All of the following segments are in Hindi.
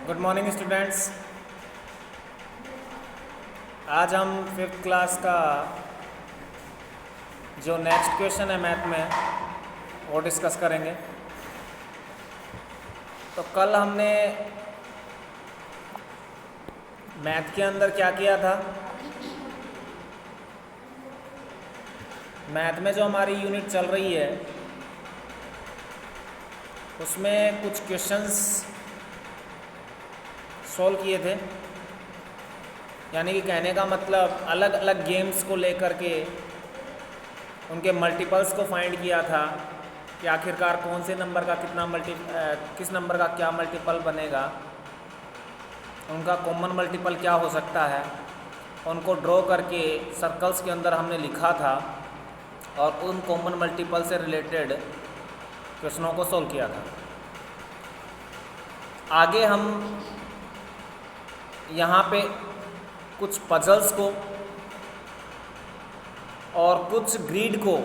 Good morning students. आज हम फिफ्थ क्लास का जो नेक्स्ट क्वेश्चन है मैथ में वो डिस्कस करेंगे। तो कल हमने मैथ के अंदर क्या किया था, मैथ में जो हमारी यूनिट चल रही है उसमें कुछ क्वेश्चंस सॉल्व किए थे। यानी कि कहने का मतलब अलग अलग गेम्स को लेकर के उनके मल्टीपल्स को फाइंड किया था कि आखिरकार कौन से नंबर का किस नंबर का क्या मल्टीपल बनेगा, उनका कॉमन मल्टीपल क्या हो सकता है। उनको ड्रॉ करके सर्कल्स के अंदर हमने लिखा था और उन कॉमन मल्टीपल से रिलेटेड क्वेश्चनों को सॉल्व किया था। आगे हम यहाँ पे कुछ पजल्स को और कुछ ग्रीड को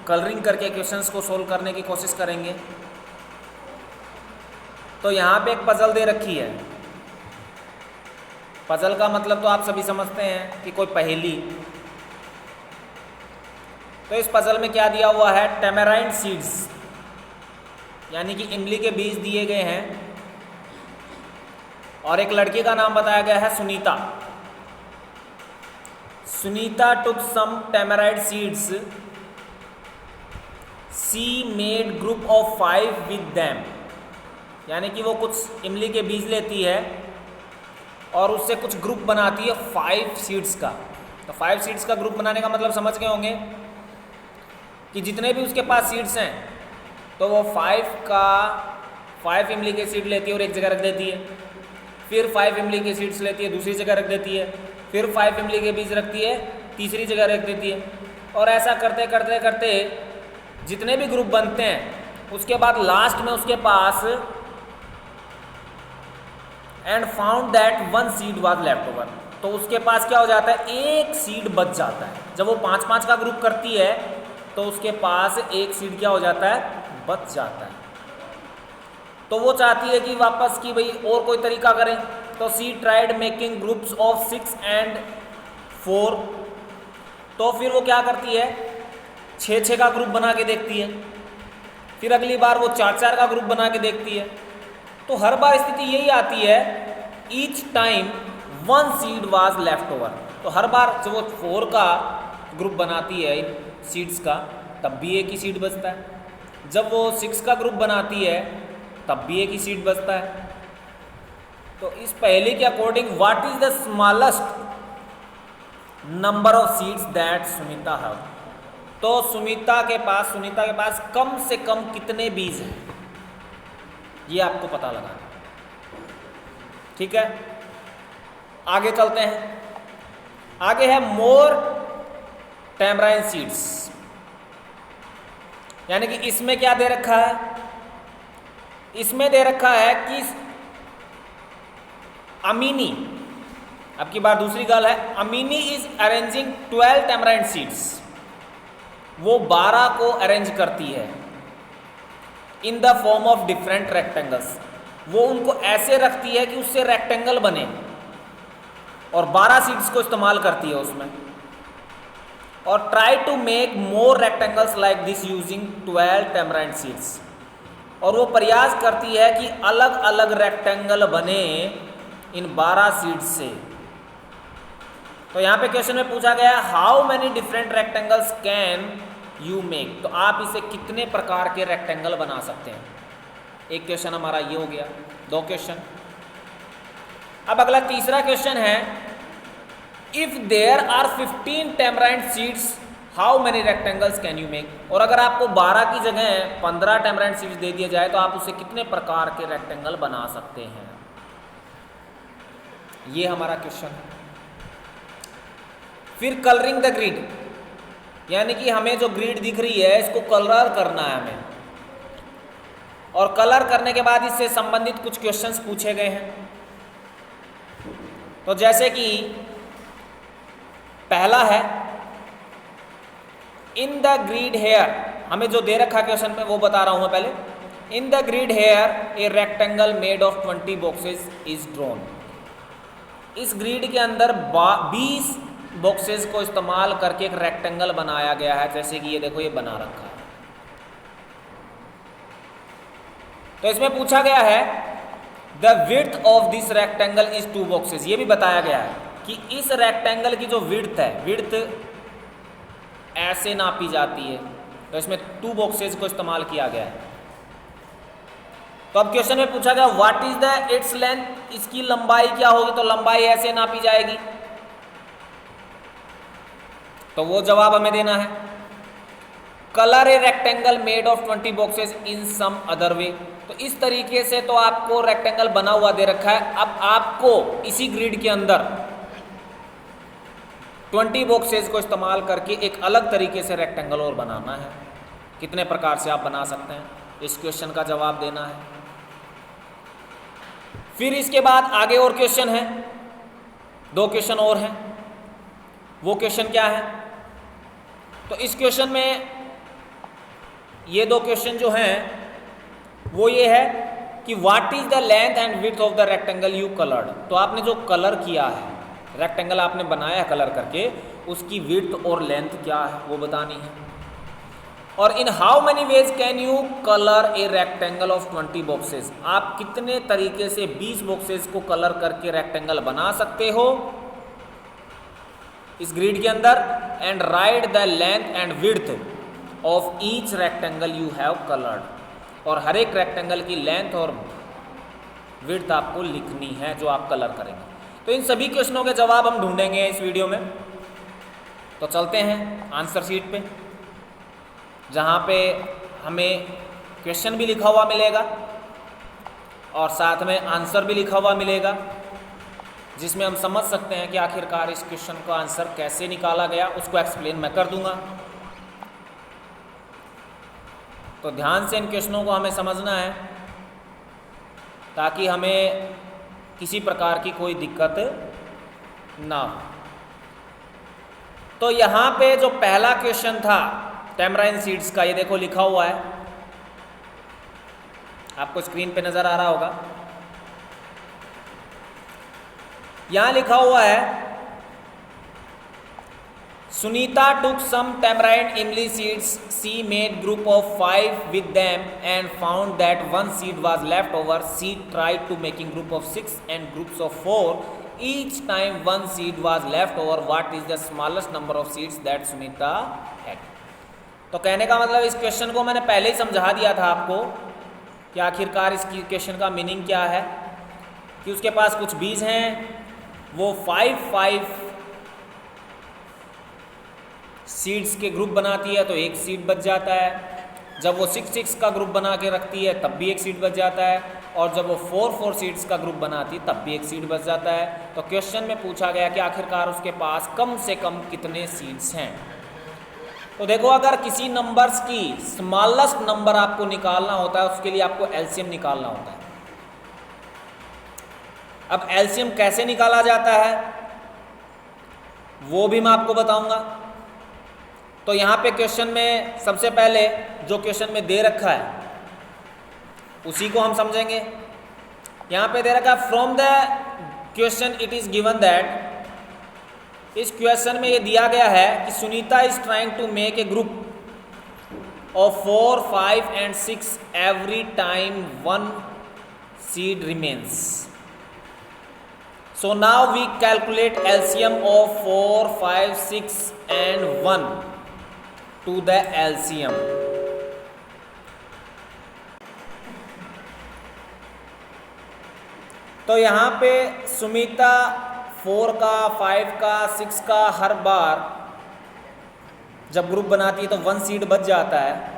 कलरिंग करके क्वेश्चंस को सॉल्व करने की कोशिश करेंगे। तो यहाँ पे एक पजल दे रखी है। पजल का मतलब तो आप सभी समझते हैं कि कोई पहेली। तो इस पजल में क्या दिया हुआ है, टेमेराइंड सीड्स यानी कि इमली के बीज दिए गए हैं और एक लड़की का नाम बताया गया है Sunita. Sunita took some tamarind seeds, she made group of 5 with them. यानी कि वो कुछ इमली के बीज लेती है और उससे कुछ ग्रुप बनाती है 5 सीड्स का। तो 5 सीड्स का ग्रुप बनाने का मतलब समझ गए होंगे कि जितने भी उसके पास सीड्स हैं तो वो 5 इमली के सीड लेती है और एक जगह रख देती है, फिर 5 इमली के सीड्स लेती है दूसरी जगह रख देती है, फिर 5 इमली के बीज रखती है तीसरी जगह रख देती है। और ऐसा करते करते करते जितने भी ग्रुप बनते हैं उसके बाद लास्ट में उसके पास and found that 1 seed was left over. तो उसके पास क्या हो जाता है, एक सीड बच जाता है। जब वो 5-5 का ग्रुप करती है तो उसके पास एक सीड क्या हो जाता है, बच जाता है। तो वो चाहती है कि वापस की भाई और कोई तरीका करें। तो she tried making groups of 6 and 4। तो फिर वो क्या करती है, 6-6 का ग्रुप बना के देखती है, फिर अगली बार वो 4-4 का ग्रुप बना के देखती है। तो हर बार स्थिति यही आती है, each time 1 seed was left over. तो हर बार जब वो 4 का ग्रुप बनाती है इन सीड्स का तब भी एक ही सीड बचता है, जब वो 6 का ग्रुप बनाती है तब भी एक ही सीड बचता है। तो इस पहेली के according what is the smallest number of seeds that Sunita have. तो सुनीता के पास कम से कम कितने बीज हैं ये आपको पता लगाना। ठीक है, आगे चलते हैं। आगे है मोर टेमराइन सीड्स। यानी कि इसमें क्या दे रखा है, इसमें दे रखा है कि अमीनी, अब की बार दूसरी गल है, Amini is arranging 12 tamarind seeds. वो 12 को अरेंज करती है in the form of different rectangles. वो उनको ऐसे रखती है कि उससे रेक्टेंगल बने और 12 सीड्स को इस्तेमाल करती है उसमें। और try to make more rectangles like this using 12 tamarind seeds. और वो प्रयास करती है कि अलग अलग रेक्टेंगल बने इन 12 सीड्स से। तो यहाँ पे क्वेश्चन में पूछा गया how many different rectangles can you make. तो आप इसे कितने प्रकार के रेक्टेंगल बना सकते हैं। एक क्वेश्चन हमारा ये हो गया, 2 क्वेश्चन। अब अगला तीसरा क्वेश्चन है, if there are 15 tamarind seeds how many rectangles can you make. और अगर आपको 12 की जगह 15 टेमराइंड सीड्स दे दिया जाए तो आप उसे कितने प्रकार के रेक्टेंगल बना सकते हैं। ये हमारा क्वेश्चन है। फिर कलरिंग द ग्रिड, यानी कि हमें जो ग्रिड दिख रही है इसको कलर करना है हमें, और कलर करने के बाद इससे संबंधित कुछ क्वेश्चंस पूछे गए हैं। तो जैसे कि पहला है इन द ग्रिड हेयर, हमें जो दे रखा क्वेश्चन में वो बता रहा हूं मैं पहले। In the grid here a rectangle made of 20 boxes is drawn. इस ग्रिड के अंदर 20 बॉक्सेस को इस्तेमाल करके एक रेक्टेंगल बनाया गया है, जैसे कि ये देखो ये बना रखा है। तो इसमें पूछा गया है the width of this rectangle is 2 boxes. ये भी बताया गया है कि इस रेक्टेंगल की जो विड्थ है, विड्थ ऐसे नापी जाती है, तो इसमें 2 बॉक्सेस को इस्तेमाल किया गया है। तो अब क्वेश्चन में पूछा गया what is the its length, इसकी लंबाई क्या होगी, तो लंबाई ऐसे नापी जाएगी, तो वो जवाब हमें देना है। Colour a rectangle made of 20 boxes in some other way. तो इस तरीके से तो आपको रेक्टेंगल बना हुआ दे रखा है। अब आपको इसी ग्रिड के अंदर 20 बॉक्सेस को इस्तेमाल करके एक अलग तरीके से रेक्टेंगल और बनाना है। कितने प्रकार से आप बना सकते हैं, इस क्वेश्चन का जवाब देना है। फिर इसके बाद आगे और क्वेश्चन है, 2 क्वेश्चन और हैं। वो क्वेश्चन क्या है, तो इस क्वेश्चन में ये 2 क्वेश्चन जो हैं वो ये है कि what is the length and width of the rectangle you coloured. तो आपने जो कलर किया है, रेक्टेंगल आपने बनाया कलर करके, उसकी विड्थ और लेंथ क्या है वो बतानी है। और in how many ways can you colour a rectangle of 20 boxes. आप कितने तरीके से 20 बॉक्सेस को कलर करके रेक्टेंगल बना सकते हो इस ग्रिड के अंदर। And right the length and width of each rectangle you have coloured. और हर एक रेक्टेंगल की लेंथ और विड्थ आपको लिखनी है जो आप कलर करेंगे। तो इन सभी क्वेश्चनों के जवाब हम ढूंढेंगे इस वीडियो में। तो चलते हैं आंसर शीट पे, जहाँ पे हमें क्वेश्चन भी लिखा हुआ मिलेगा और साथ में आंसर भी लिखा हुआ मिलेगा, जिसमें हम समझ सकते हैं कि आखिरकार इस क्वेश्चन का आंसर कैसे निकाला गया, उसको एक्सप्लेन मैं कर दूंगा। तो ध्यान से इन क्वेश्चनों को हमें समझना है ताकि हमें किसी प्रकार की कोई दिक्कत ना हो। तो यहाँ पे जो पहला क्वेश्चन था टैमराइन सीड्स का, ये देखो लिखा हुआ है, आपको स्क्रीन पे नज़र आ रहा होगा। यहाँ लिखा हुआ है Sunita took some tamarind imli seeds. She made group of 5 with them and found that 1 seed was left over. She tried to making group of 6 and groups of 4. Each time 1 seed was left over. What is the smallest number of seeds that Sunita had? तो कहने का मतलब इस क्वेश्चन को मैंने पहले ही समझा दिया था आपको कि आखिरकार इस क्वेश्चन का मीनिंग क्या है, कि उसके पास कुछ बीज हैं, वो 5 सीड्स के ग्रुप बनाती है तो 1 सीड बच जाता है। जब वो 6 का ग्रुप बना के रखती है तब भी 1 सीड बच जाता है, और जब वो 4 सीड्स का ग्रुप बनाती है तब भी 1 सीड बच जाता है। तो क्वेश्चन में पूछा गया कि आखिरकार उसके पास कम से कम कितने सीड्स हैं। तो देखो, अगर किसी नंबर्स की स्मॉलेस्ट नंबर आपको निकालना होता है, उसके लिए आपको एलसीएम निकालना होता है। अब एलसीएम कैसे निकाला जाता है वो भी मैं आपको बताऊंगा। तो यहाँ पे क्वेश्चन में सबसे पहले जो क्वेश्चन में दे रखा है उसी को हम समझेंगे। यहाँ पे दे रखा है from the question it is given that, इस क्वेश्चन में ये दिया गया है कि Sunita is trying to make a group of 4, 5 and 6 every time 1 seed remains. So now we calculate LCM of 4, 5, 6 and 1 to the LCM. तो यहाँ पे सुमिता 4 का, 5 का, 6 का हर बार जब ग्रुप बनाती है तो 1 सीड बच जाता है।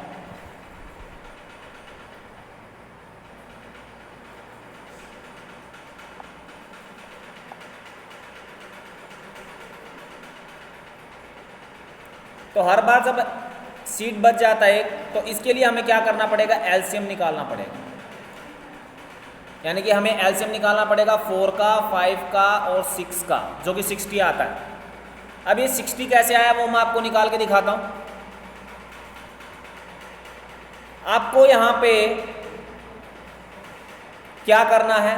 तो हर बार जब सीड बच जाता है तो इसके लिए हमें क्या करना पड़ेगा, एलसीएम निकालना पड़ेगा। यानी कि हमें एलसीएम निकालना पड़ेगा 4 का, 5 का और 6 का, जो कि 60 आता है। अब ये 60 कैसे आया वो मैं आपको निकाल के दिखाता हूँ। आपको यहाँ पे क्या करना है,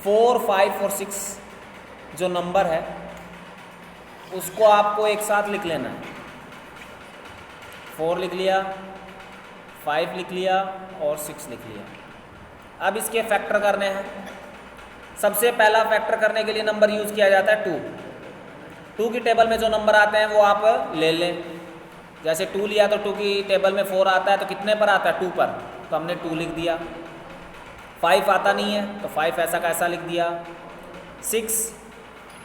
4, 5 और 6 जो नंबर है उसको आपको एक साथ लिख लेना है। 4 लिख लिया, 5 लिख लिया और 6 लिख लिया। अब इसके फैक्टर करने हैं। सबसे पहला फैक्टर करने के लिए नंबर यूज़ किया जाता है 2। 2 की टेबल में जो नंबर आते हैं वो आप ले लें। जैसे 2 लिया तो 2 की टेबल में 4 आता है, तो कितने पर आता है, 2 पर, तो हमने 2 लिख दिया। 5 आता नहीं है तो 5 ऐसा का ऐसा लिख दिया। 6,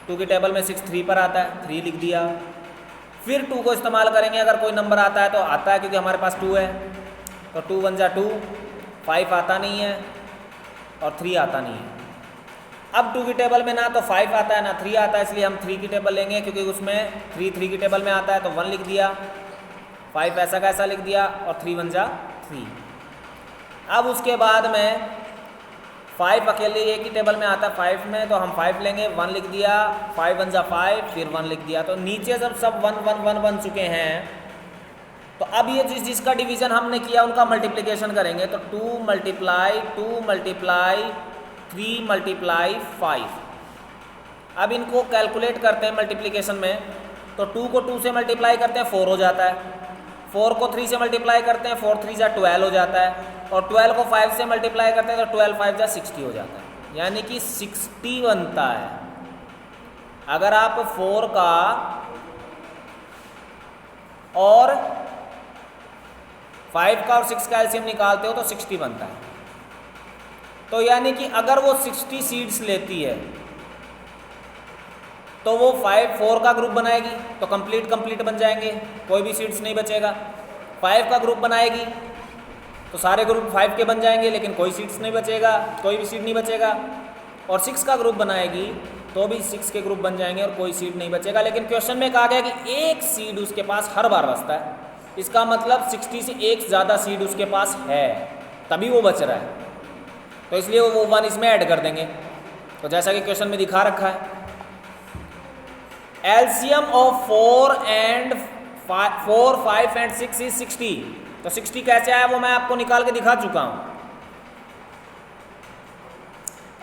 2 की टेबल में 6 3 पर आता है, 3 लिख दिया। फिर 2 को इस्तेमाल करेंगे, अगर कोई नंबर आता है तो आता है क्योंकि हमारे पास 2 है, तो 2 1 जा 2, 5 आता नहीं है और 3 आता नहीं है। अब 2 की टेबल में ना तो 5 आता है ना 3 आता है, इसलिए हम 3 की टेबल लेंगे क्योंकि उसमें 3 की टेबल में आता है, तो 1 लिख दिया। 5 ऐसा का ऐसा लिख दिया और 3 1 जा 3। अब उसके बाद में 5 अकेले एक ही टेबल में आता है 5 में, तो हम 5 लेंगे, 1 लिख दिया। 5 1 जा 5, फिर 1 लिख दिया। तो नीचे जब सब 1 1 1 बन चुके हैं, तो अब ये जिसका डिवीजन हमने किया उनका मल्टीप्लिकेशन करेंगे। तो 2 मल्टीप्लाई 3 मल्टीप्लाई 5। अब इनको कैलकुलेट करते हैं मल्टीप्लिकेशन में, तो 2 को 2 से मल्टीप्लाई करते हैं 4 हो जाता है, 4 को 3 से मल्टीप्लाई करते हैं 4 3 जा 12 हो जाता है, और 12 को 5 से मल्टीप्लाई करते हैं तो 12 5 जा 60 हो जाता है, यानी कि 60 बनता है। अगर आप 4 का और 5 का और 6 का एलसीएम निकालते हो तो 60 बनता है। तो यानी कि अगर वो 60 सीड्स लेती है तो वो 4 का ग्रुप बनाएगी तो कंप्लीट बन जाएंगे, कोई भी सीड्स नहीं बचेगा। 5 का ग्रुप बनाएगी तो सारे ग्रुप 5 के बन जाएंगे, लेकिन कोई सीड्स नहीं बचेगा, कोई भी सीड नहीं बचेगा। और 6 का ग्रुप बनाएगी तो भी 6 के ग्रुप बन जाएंगे और कोई सीड नहीं बचेगा। लेकिन क्वेश्चन में कहा गया कि एक सीड उसके पास हर बार बचता है, इसका मतलब 60 से एक ज़्यादा सीड उसके पास है, तभी वो बच रहा है, तो इसलिए वो 1 इसमें ऐड कर देंगे। तो जैसा कि क्वेश्चन में दिखा रखा है, एलसीएम ऑफ 4, 5 एंड 6 इज 60। तो 60 कैसे आया वो मैं आपको निकाल के दिखा चुका हूं।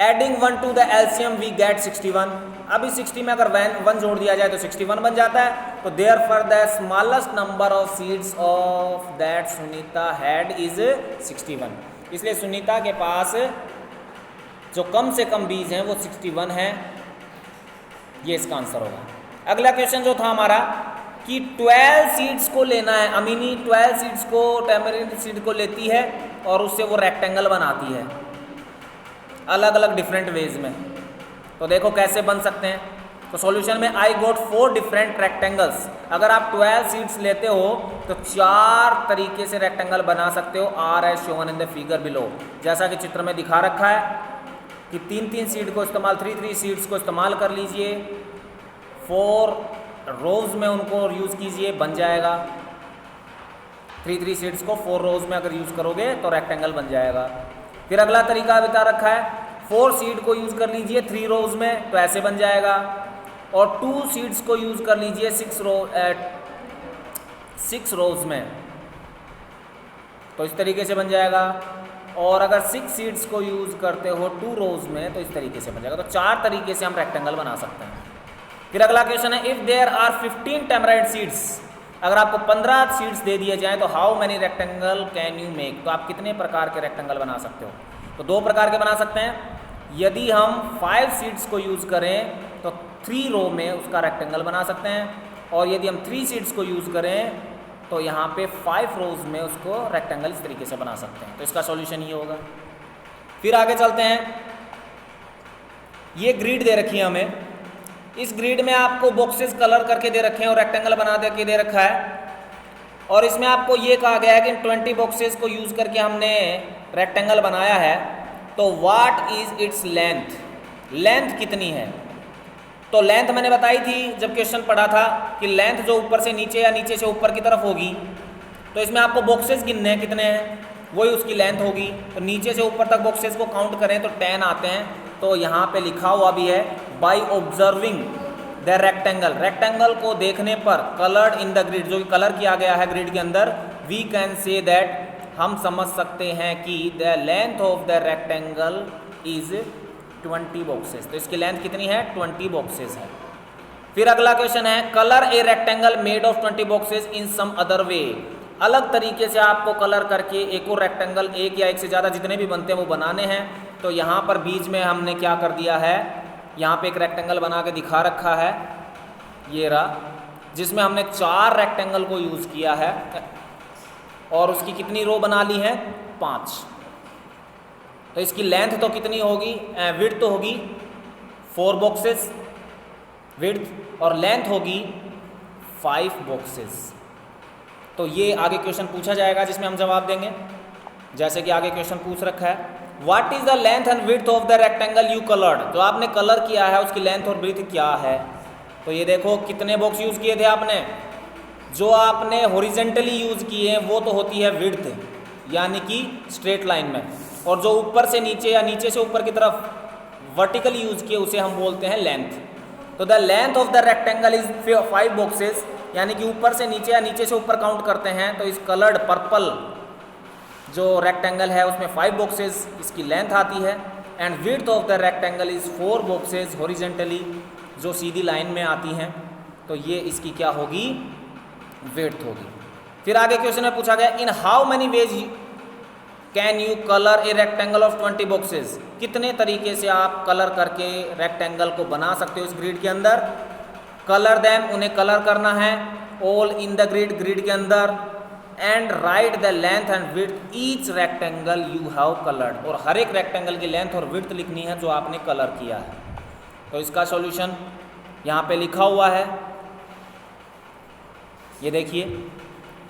Adding 1 to the LCM we get 61। अभी 60 में अगर 1 जोड़ दिया जाए तो 61 बन जाता है। तो therefore the smallest number of seeds of that Sunita had is 61। इसलिए सुनीता के पास जो कम से कम बीज हैं वो 61 हैं। ये इसका आंसर होगा। अगला क्वेश्चन जो था हमारा कि 12 सीड्स को लेना है, अमीनी 12 सीड्स को टैमरिंड सीड को लेती है और उससे वो रेक्टेंगल बनाती है अलग अलग डिफरेंट वेज में। तो देखो कैसे बन सकते हैं। तो सॉल्यूशन में आई गोट 4 डिफरेंट रेक्टेंगल्स। अगर आप 12 सीड्स लेते हो तो 4 तरीके से रेक्टेंगल बना सकते हो, are as shown in the figure below. जैसा कि चित्र में दिखा रखा है कि 3 सीड को इस्तेमाल 3 सीड्स को इस्तेमाल कर लीजिए, 4 रोज में उनको यूज़ कीजिए, बन जाएगा। 3 सीड्स को 4 रोज में अगर यूज़ करोगे तो रेक्टेंगल बन जाएगा। फिर अगला तरीका बता रखा है, 4 सीड को यूज़ कर लीजिए 3 रोज में, तो ऐसे बन जाएगा। और 2 सीड्स को यूज़ कर लीजिए 6 रोज में, तो इस तरीके से बन जाएगा। और अगर 6 सीड्स को यूज़ करते हो 2 रोज में तो इस तरीके से बन जाएगा। तो 4 तरीके से हम रेक्टेंगल बना सकते हैं। फिर अगला क्वेश्चन है, इफ़ देयर आर 15 टैमराइड सीड्स, अगर आपको 15 सीड्स दे दिए जाएँ तो how many rectangle can you make, तो आप कितने प्रकार के रेक्टेंगल बना सकते हो। तो 2 प्रकार के बना सकते हैं। यदि हम 5 सीड्स को यूज़ करें तो 3 रो में उसका रेक्टेंगल बना सकते हैं, और यदि हम 3 सीड्स को यूज़ करें तो यहाँ पे 5 रोज में उसको रेक्टेंगल इस तरीके से बना सकते हैं। तो इसका सॉल्यूशन ये होगा। फिर आगे चलते हैं। ये ग्रिड दे रखी है हमें, इस ग्रिड में आपको बॉक्सेस कलर करके दे रखे हैं और रेक्टेंगल बना के दे रखा है। और इसमें आपको ये कहा गया है कि 20 बॉक्सेस को यूज़ करके हमने रेक्टेंगल बनाया है, तो what is its length, length कितनी है। तो लेंथ मैंने बताई थी जब क्वेश्चन पढ़ा था कि लेंथ जो ऊपर से नीचे या नीचे से ऊपर की तरफ होगी, तो इसमें आपको बॉक्सेस गिनने हैं कितने हैं, वही उसकी लेंथ होगी। तो नीचे से ऊपर तक बॉक्सेस को काउंट करें तो 10 आते हैं। तो यहाँ पे लिखा हुआ भी है, by observing the rectangle, rectangle को देखने पर कलर्ड इन द ग्रिड, जो कि कलर किया गया है ग्रिड के अंदर, वी कैन से दैट, हम समझ सकते हैं कि the length of the rectangle is 20 boxes. तो इसकी लेंथ कितनी है? 20 बॉक्सेस है। फिर अगला क्वेश्चन है colour a rectangle made of 20 boxes in some other way. अलग तरीके से आपको कलर करके एक और रेक्टेंगल, एक या एक से ज़्यादा जितने भी बनते हैं वो बनाने हैं। तो यहाँ पर बीच में हमने क्या कर दिया है, यहाँ पे एक रेक्टेंगल बना के दिखा रखा है, ये रहा, जिसमें हमने 4 रेक्टेंगल को यूज़ किया है और उसकी कितनी रो बना ली है? 5। तो इसकी लेंथ तो कितनी होगी? विड्थ तो होगी 4 बॉक्सेस विड्थ, और लेंथ होगी 5 बॉक्सेस। तो ये आगे क्वेश्चन पूछा जाएगा जिसमें हम जवाब देंगे। जैसे कि आगे क्वेश्चन पूछ रखा है, what is the length and width of the rectangle you coloured. जो आपने कलर किया है उसकी लेंथ और विड्थ क्या है। तो ये देखो कितने बॉक्स यूज़ किए थे आपने। जो आपने हॉरिजेंटली यूज़ किए हैं वो तो होती है विड्थ, यानी कि स्ट्रेट लाइन में, और जो ऊपर से नीचे या नीचे से ऊपर की तरफ वर्टिकली यूज़ किए उसे हम बोलते हैं लेंथ। तो the length of the rectangle is 5 boxes, यानी कि ऊपर से नीचे या नीचे से ऊपर काउंट करते हैं तो इस कलर्ड पर्पल जो रेक्टेंगल है उसमें 5 बॉक्सेस इसकी लेंथ आती है। And width of the rectangle is 4 boxes horizontally, जो सीधी लाइन में आती हैं। तो ये इसकी क्या होगी? विड्थ होगी। फिर आगे क्वेश्चन में पूछा गया in how many ways can you colour a rectangle of 20 boxes. कितने तरीके से आप कलर करके रेक्टेंगल को बना सकते हो इस ग्रिड के अंदर। कलर देम, उन्हें कलर करना है, all in the grid, grid के अंदर, and right the length and width each rectangle you have coloured. और हर एक रेक्टेंगल की लेंथ और विड्थ लिखनी है जो आपने कलर किया है। तो इसका सॉल्यूशन यहाँ पे लिखा हुआ है, ये देखिए।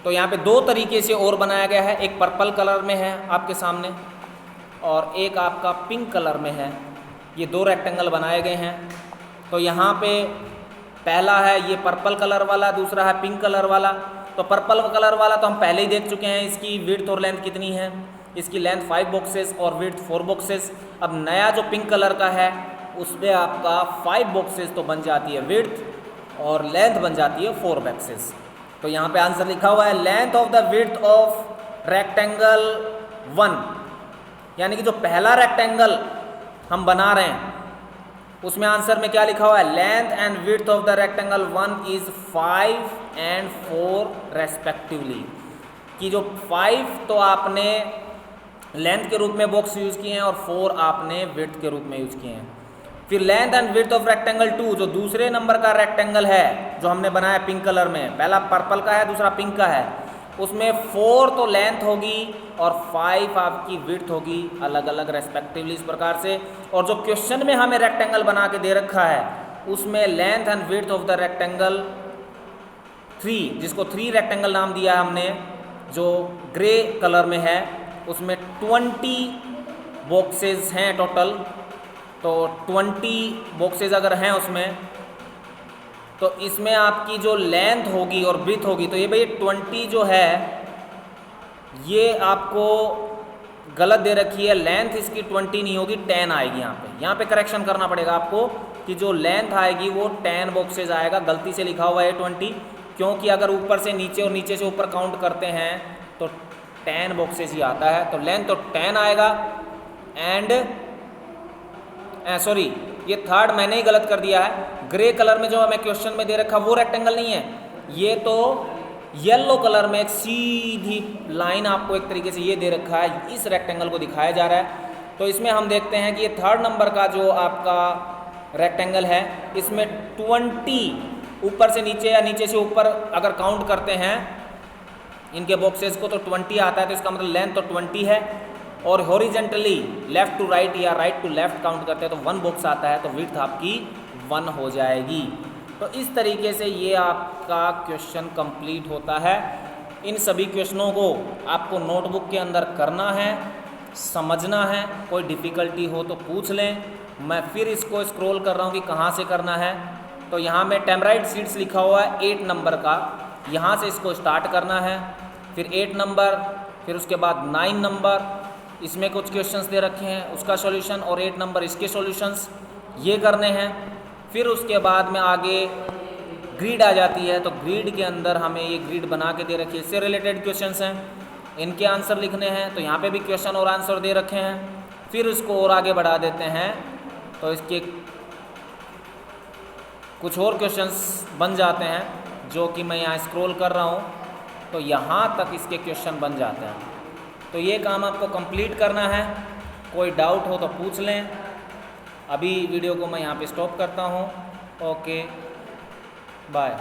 तो यहाँ पे 2 तरीके से और बनाया गया है, एक पर्पल कलर में है आपके सामने और एक आपका पिंक कलर में है। ये 2 रेक्टेंगल बनाए गए हैं। तो यहाँ पे पहला है ये पर्पल कलर वाला, दूसरा है पिंक कलर वाला। तो पर्पल कलर वाला तो हम पहले ही देख चुके हैं, इसकी विड्थ और लेंथ कितनी है। इसकी लेंथ 5 बॉक्सेस और विड्थ 4 बॉक्सेस। अब नया जो पिंक कलर का है उसमें आपका 5 बॉक्सेस तो बन जाती है विड्थ और लेंथ बन जाती है 4 बॉक्सेस। तो यहाँ पे आंसर लिखा हुआ है length of the width of rectangle 1, यानी कि जो पहला रेक्टेंगल हम बना रहे हैं उसमें आंसर में क्या लिखा हुआ है, length and width of the rectangle 1 is 5 and 4 respectively. कि जो 5 तो आपने लेंथ के रूप में बॉक्स यूज़ किए हैं और 4 आपने विड्थ के रूप में यूज़ किए हैं। फिर length and width of rectangle 2, जो दूसरे नंबर का रेक्टेंगल है जो हमने बनाया पिंक कलर में, पहला पर्पल का है दूसरा पिंक का है, उसमें 4 तो लेंथ होगी और 5 आपकी विड्थ होगी, अलग अलग रेस्पेक्टिवली इस प्रकार से। और जो क्वेश्चन में हमें रेक्टेंगल बना के दे रखा है उसमें length and width of the rectangle 3, जिसको 3 रेक्टेंगल नाम दिया है हमने, जो ग्रे कलर में है, उसमें 20 बॉक्सेस हैं टोटल। तो 20 बॉक्सेस अगर हैं उसमें, तो इसमें आपकी जो लेंथ होगी और विड्थ होगी, तो ये भाई 20 जो है ये आपको गलत दे रखी है। लेंथ इसकी 20 नहीं होगी, 10 आएगी। यहाँ पे करेक्शन करना पड़ेगा आपको कि जो लेंथ आएगी वो 10 बॉक्सेस आएगा। गलती से लिखा हुआ है 20, क्योंकि अगर ऊपर से नीचे और नीचे से ऊपर काउंट करते हैं तो 10 बॉक्सेस ही आता है। तो लेंथ तो 10 आएगा। एंड सॉरी, ये थर्ड मैंने ही गलत कर दिया है। ग्रे कलर में जो हमें क्वेश्चन में दे रखा वो रेक्टेंगल नहीं है, ये तो येलो कलर में एक सीधी लाइन आपको एक तरीके से ये दे रखा है, इस रेक्टेंगल को दिखाया जा रहा है। तो इसमें हम देखते हैं कि ये थर्ड नंबर का जो आपका रेक्टेंगल है इसमें 20 ऊपर से नीचे या नीचे से ऊपर अगर काउंट करते हैं इनके बॉक्सेस को तो 20 आता है। तो इसका मतलब लेंथ तो 20 है। और हॉरिजेंटली लेफ्ट टू राइट या राइट टू लेफ्ट काउंट करते हैं तो 1 बॉक्स आता है, तो विड्थ आपकी 1 हो जाएगी। तो इस तरीके से ये आपका क्वेश्चन कंप्लीट होता है। इन सभी क्वेश्चनों को आपको नोटबुक के अंदर करना है, समझना है। कोई डिफ़िकल्टी हो तो पूछ लें। मैं फिर इसको स्क्रॉल कर रहा हूँ कि कहाँ से करना है। तो यहाँ में टेमराइड सीड्स लिखा हुआ है 8 नंबर का, यहाँ से इसको स्टार्ट करना है। फिर 8 नंबर, फिर उसके बाद 9 नंबर, इसमें कुछ क्वेश्चंस दे रखे हैं उसका सॉल्यूशन, और 8 नंबर इसके सॉल्यूशंस ये करने हैं। फिर उसके बाद में आगे ग्रिड आ जाती है। तो ग्रिड के अंदर हमें ये ग्रिड बना के दे रखी है, इससे रिलेटेड क्वेश्चंस हैं, इनके आंसर लिखने हैं। तो यहाँ पे भी क्वेश्चन और आंसर दे रखे हैं। फिर उसको और आगे बढ़ा देते हैं तो इसके कुछ और क्वेश्चंस बन जाते हैं, जो कि मैं यहाँ स्क्रॉल कर रहा हूँ तो यहाँ तक इसके क्वेश्चन बन जाते हैं। तो ये काम आपको कंप्लीट करना है। कोई डाउट हो तो पूछ लें। अभी वीडियो को मैं यहाँ पे स्टॉप करता हूँ। Okay bye.